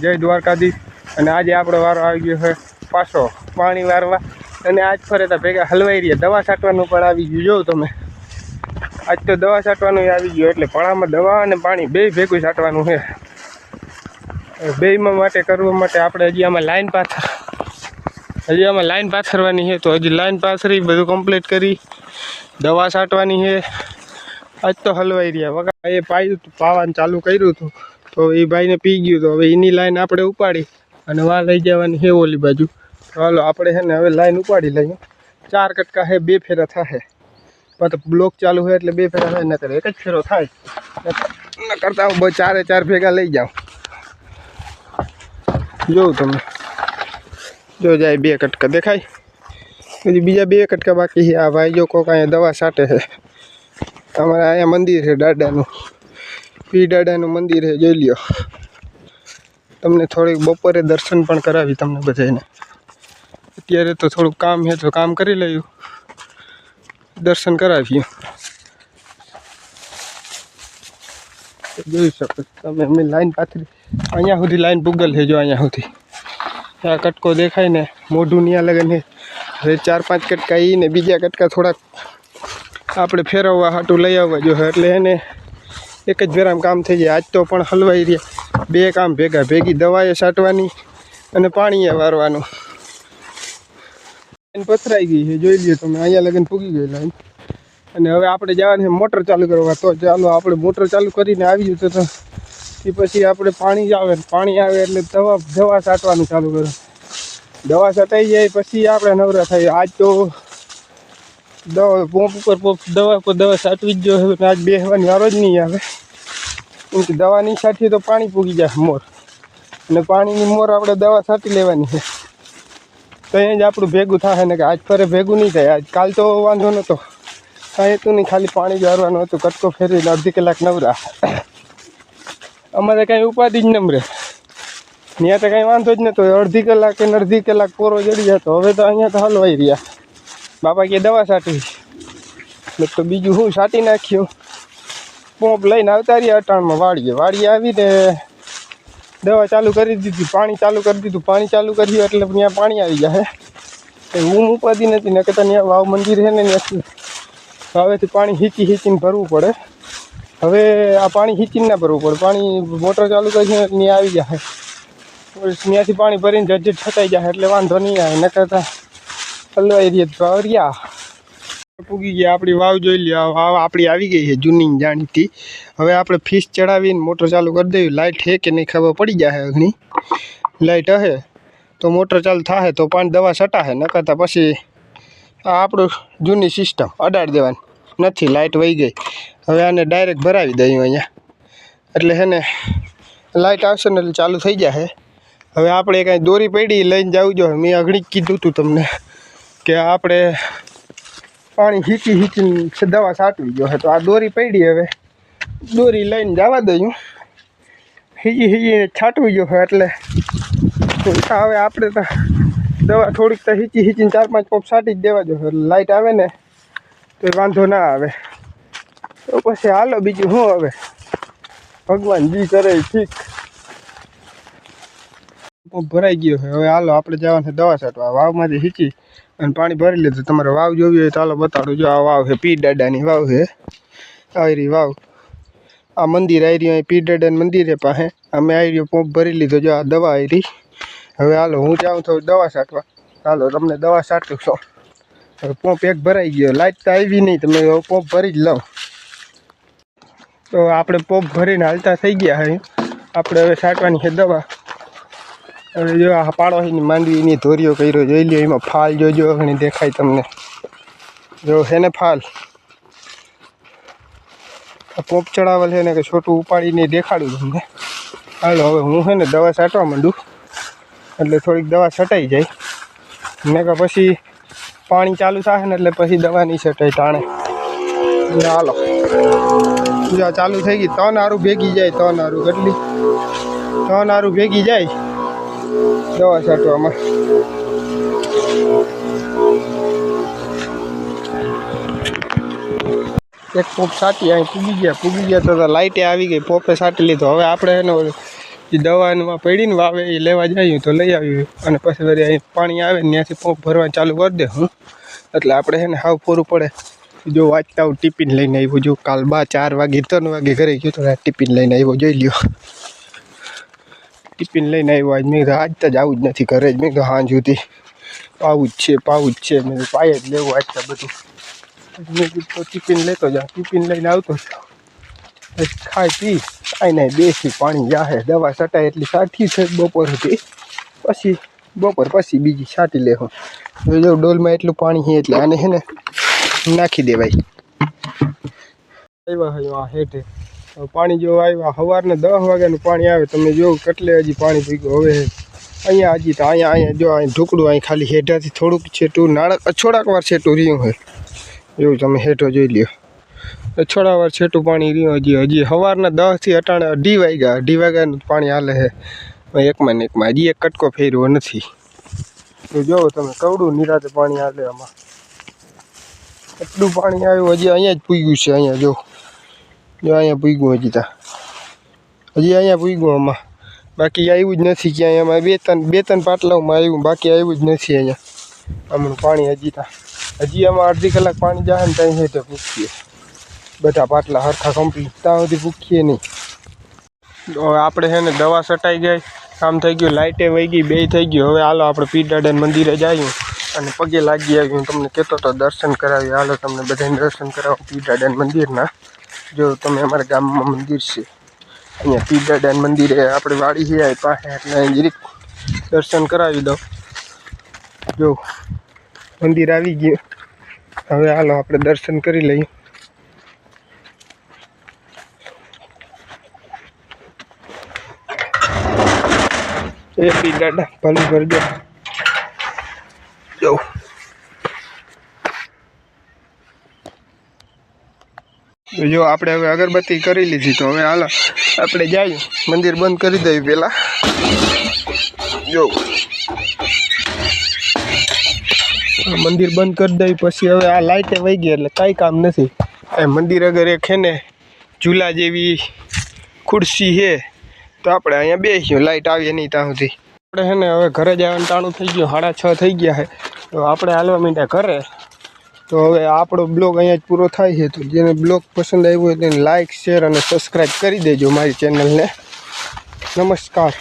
જય દ્વારકાધીશ। અને આજે આપણો વારો આવી ગયો છે પાછો પાણી વારવા, અને આજ ફરે તો ભેગા હલવાઈ રહ્યા। દવા છાંટવાનું પણ આવી ગયું, જો તમે આજ તો દવા છાંટવાનું આવી ગયું, એટલે પણામાં દવા અને પાણી બે ભેગું છાંટવાનું છે। બેમાં માટે કરવા માટે આપણે હજી આમાં લાઈન પાથરવાની છે, તો હજી લાઈન પાથરી બધું કમ્પ્લીટ કરી દવા છાંટવાની છે। આજ તો હલવાઈ રહ્યા વગર એ પાવાનું ચાલુ કર્યું હતું, તો એ ભાઈને પી ગયું, તો હવે એની લાઈન આપણે ઉપાડી અને વાં લઈ જવાની છે ઓલી બાજુ। તો હાલો આપણે છે ને હવે લાઈન ઉપાડી લઈએ। 4 કટકા છે, 2 ફેરા થશે, પણ બ્લોક ચાલુ હોય એટલે 2 ફેરા થાય, નકર એક જ ફેરો થાય, ન કરતા હું 4 ભેગા લઈ જાઉં। જોઉં તમે જો જાય 2 કટકા દેખાય, હજી બીજા 2 કટકા બાકી છે। આ ભાઈ જો કોક અહીંયા દવા છાંટે છે, અમારે અહીંયા મંદિર છે દાદાનું, પી દાદાનું મંદિર છે, જોઈ લ્યો। તમને થોડીક બપોરે દર્શન પણ કરાવી તમને બધાને। અત્યારે તો થોડુંક કામ છે, તો કામ કરી લઈએ, દર્શન કરાવીએ। જોઈ શકો તમે, અમે લાઈન પાથરી અહીંયા સુધી લાઈન પૂગલ છે, જો અહીંયા સુધી આ કટકો દેખાય ને, મોઢું ન્યા લગન છે। હવે 4-5 કટકા એ ને બીજા કટકા થોડાક આપણે ફેરવવા હાટું લઈ આવવા જોઈએ, એટલે એને એક જ ફેરામાં કામ થઈ જાય। આજ તો પણ હલવાઈ રહ્યા 2 કામ ભેગી દવાએ છાંટવાની અને પાણીએ વારવાનું। લાઈન પથરાઈ ગઈ છે, જોઈ લ્યો તમે, અહીંયા લગન પૂગી ગઈ લાઈન। અને હવે આપણે જવાનું છે મોટર ચાલુ કરવા, તો ચાલો આપણે મોટર ચાલુ કરીને આવી જતું, તો એ પછી આપણે પાણી આવે એટલે દવા છાંટવાનું ચાલુ કરો। દવા છટાઈ જાય પછી આપણે નવરા થાય। આજ તો દવા ઉપર દવા છાંટવી જ જોઈએ, આજ બેસવાની વારો જ નહીં આવે, કેમ કે દવા નહીં છાંટીએ તો પાણી પૂગી જાય મોર, અને પાણીની મોર આપણે દવા છાંટી લેવાની છે, તો અહીં જ આપણું ભેગું થાય ને, કે આજ ફરે ભેગું નહીં થાય। આજ કાલ તો વાંધો નહોતો, કાંઈ હતું નહીં, ખાલી પાણી વારવાનું હતું, કટકો ફેરવીને અડધી કલાક નવરા। અમારે કાંઈ ઉપાધિ જ નમરે, ત્યાં તો કાંઈ વાંધો જ નહોતો, અડધી કલાક પોરો જડી જતો। હવે તો અહીંયા તો હલવાઈ રહ્યા, બાપા કે દવા છાંટી, તો બીજું હું છાંટી નાખ્યું, પોંપ લઈને આવતા રહ્યા અટાણમાં વાડીએ આવીને દવા ચાલુ કરી દીધી, પાણી ચાલુ કરી દીધું। પાણી ચાલુ કર્યું એટલે ત્યાં પાણી આવી જાય, હું ઉપાધિ નથી, ન કહેતા ત્યાં વાવ મંદિર છે ને, ત્યાંથી હવેથી પાણી હીચીને ભરવું પડે। હવે આ પાણી હીચીને ના ભરવું પડે, પાણી મોટર ચાલુ કરી છે ત્યાં આવી જાય, ત્યાંથી પાણી ભરીને ઝટ છટાઈ જાય, એટલે વાંધો નહીં આવે। ન કહેતા હલવાઈ રહ્યા પૂગી ગયા આપણી વાવ, જોઈ લ્યો વાવ આપણી આવી ગઈ છે જૂની જાણીતી। હવે આપણે ફીસ ચડાવીને મોટર ચાલુ કરી દેવી, લાઇટ છે કે નહીં ખબર પડી જાય, ઘણી લાઇટ હશે તો મોટર ચાલુ થાય, તો પાણી દવા છટાશે, ન કરતા પછી આ આપણું જૂની સિસ્ટમ અડાડી દેવાની નથી, લાઇટ વહી ગઈ। હવે આને ડાયરેક્ટ ભરાવી દઈએ અહીંયા, એટલે છે ને લાઇટ આવશે ને એટલે ચાલુ થઈ જશે। હવે આપણે કાંઈ દોરી પડી લઈને જવું જોઈએ, મેં અઘડી કીધું હતું તમને કે આપણે પાણી હીચીને દવા છાંટવી જોઈએ, તો આ દોરી પડી, હવે દોરી લઈને જવા દઈએ, હીચીને છાંટવી જોઈએ। એટલે હવે આપણે તો દવા થોડીક તો હીચીને 4-5 પોપ છાંટી જ દેવા જોઈએ, એટલે લાઇટ આવે ને તો વાંધો ના આવે। તો પછી હાલો બીજું શું, હવે ભગવાન જી કરે ઠીક। પોપ ભરાઈ ગયો છે, હવે હાલો આપણે જવાનું છે દવા છાંટવા। વાવમાંથી હીચી અને પાણી ભરી લીધું। તમારે વાવ જોવી હોય તો ચાલો બતાડું, જો આ વાવ છે, પી દાદાની વાવ છે, આવી રહી વાવ, આ મંદિર આવી રહ્યું, અહીં પી દાદાનું મંદિર છે પાસે, અમે આવી રહ્યો પોપ ભરી લીધો, જો આ દવા આવી રહી। હવે હાલો હું જાઉં તો દવા છાંટવા, હાલો તમને દવા છાંટું છો। હવે પોપ એક ભરાઈ ગયો, લાઇટ તો આવી નહીં, તમે પોપ ભરી જ લો। તો આપણે પોપ ભરીને હાલતા થઈ ગયા છે, આપણે હવે છાંટવાની છે દવા। હવે જો આ પાડોશીની માંડવીની ધોરીઓ કર્યો, જોઈ લ્યો, એમાં ફાલ જોજો, ઘણી દેખાય તમને, જો છે ને ફાલ, પોપ ચડાવેલ છે ને, કે છોટું ઉપાડીને દેખાડું તમને। હાલો હવે હું છે ને દવા છાંટવા માંડું, એટલે થોડીક દવા છટાઈ જાય, ને કે પછી પાણી ચાલુ થાય ને એટલે પછી દવા નહીં છટાય ટાણે। હાલો જો ચાલુ થઈ ગઈ, 3 હારું ભેગી જાય, 3 હારું કેટલી 3 હારું ભેગી જાય દવા છાંટવામાં। એક પોપ છાંટી અહીં પૂગી ગયા, તો લાઇટે આવી ગઈ, પોપે છાંટી લીધો। હવે આપણે એનો પછી દવામાં પડીને વાવે એ લેવા જઈએ તો લઈ આવ્યું અને પછી વળી અહીં પાણી આવે ને ત્યાંથી પંપ ભરવા ચાલુ કરી દે હું એટલે આપણે છે ને હાવ પૂરું પડે જો વાંચતા હું ટિફિન લઈને આવ્યો જો કાલ 4 વાગે 3 વાગે ઘરે ગયો તો ટિફિન લઈને આવ્યો જોઈ લ્યો ટિફિન લઈને આવ્યો આજ મેં કીધું આજ તો જ આવું જ નથી ઘરે જ મેં કીધું હાંજ સુધી પાવું જ છે મેં પાય જ લેવું આજ તો બધું મેં કીધું તો ટિફિન લેતો જાઉં ટિફિન લઈને આવતો ખાઈ પી કાંઈ નહીં બેસી પાણી જાહે દવા છટાય એટલી સાઠી છે બપોર સુધી પછી બપોર પછી બીજી છાંટી લેવું જો ડોલમાં એટલું પાણી છે એટલે આને છે ને નાખી દેવાય આવ્યા હોય આ હેઠે પાણી જો આવ્યા સવારના 10 વાગ્યાનું પાણી આવે તમે જો કેટલે હજી પાણી ભીગું હવે અહીંયા હજી તો અહીંયા જો અહીં ઢુકડું અહીં ખાલી હેઠાથી થોડુંક છેટું થોડાક વાર છેટું રહ્યું હોય એવું તમે હેઠો જોઈ લ્યો થોડા વાર છેટું પાણી રહ્યું હજી સવારના 10 થી 2:30 વાગ્યાનું પાણી હાલે છે એકમાં ને એકમાં હજી એક કટકો ફેરવો નથી તો જો તમે કવડું નિરાતે પાણી હાલે આમાં એટલું પાણી આવ્યું હજી અહીંયા જ પૂગ્યું છે અહીંયા જો અહીંયા પૂગ્યું હજી અહીંયા પૂગ્યું આમાં બાકી આવ્યું જ નથી ક્યાંય એમાં બે ત્રણ પાટલાઓમાં આવ્યું બાકી આવ્યું જ નથી અહીંયા આમનું પાણી હજી આમાં અડધી કલાક પાણી જાય ને ત્યાં હેઠે પૂછીએ બધા પાટલા સરખા કમ્પ્લીટ ત્યાં સુધી પૂછીએ નહીં હવે આપણે છે ને દવા છટાઈ ગઈ કામ થઈ ગયું લાઇટે વહી ગઈ બે થઈ ગયું હવે હાલો આપણે પીર દાદાના મંદિરે જઈએ અને પગે લાગી આવ્યું તમને કહેતો તો દર્શન કરાવી હાલો તમને બધાને દર્શન કરાવો પીર દાદાના મંદિરના જો તમે અમારા ગામમાં મંદિર છે અહીંયા પીર દાદાના મંદિરે આપણે વાડી છે પાસે એટલે જરીક દર્શન કરાવી દો જો મંદિર આવી ગયું હવે હાલો આપણે દર્શન કરી લઈએ એ પીર દાદા ભલું કરજો જો જો આપણે હવે અગરબત્તી કરી લીધી તો હવે હાલો આપણે જઈએ મંદિર બંધ કરી દઈએ પહેલાં જો મંદિર બંધ કરી દઈએ પછી હવે આ લાઇટે વહી ગઈ એટલે કાંઈ કામ નથી એ મંદિર અગર એક છે ને ઝૂલા જેવી ખુરશી છે તો આપણે અહીંયા બેસીએ લાઇટ આવીએ નહીં ત્યાં સુધી આપણે છે ને હવે ઘરે જવાનું ટાણું થઈ ગયું 6:30 થઈ ગયા છે તો આપણે હાલવા માંડ્યા ઘરે તો હવે આપણો બ્લોગ અહીંયા જ પૂરો થાય છે તો જેને બ્લોગ પસંદ આવ્યો હોય તેને લાઇક શેર અને સબસ્ક્રાઈબ કરી દેજો મારી ચેનલને નમસ્કાર.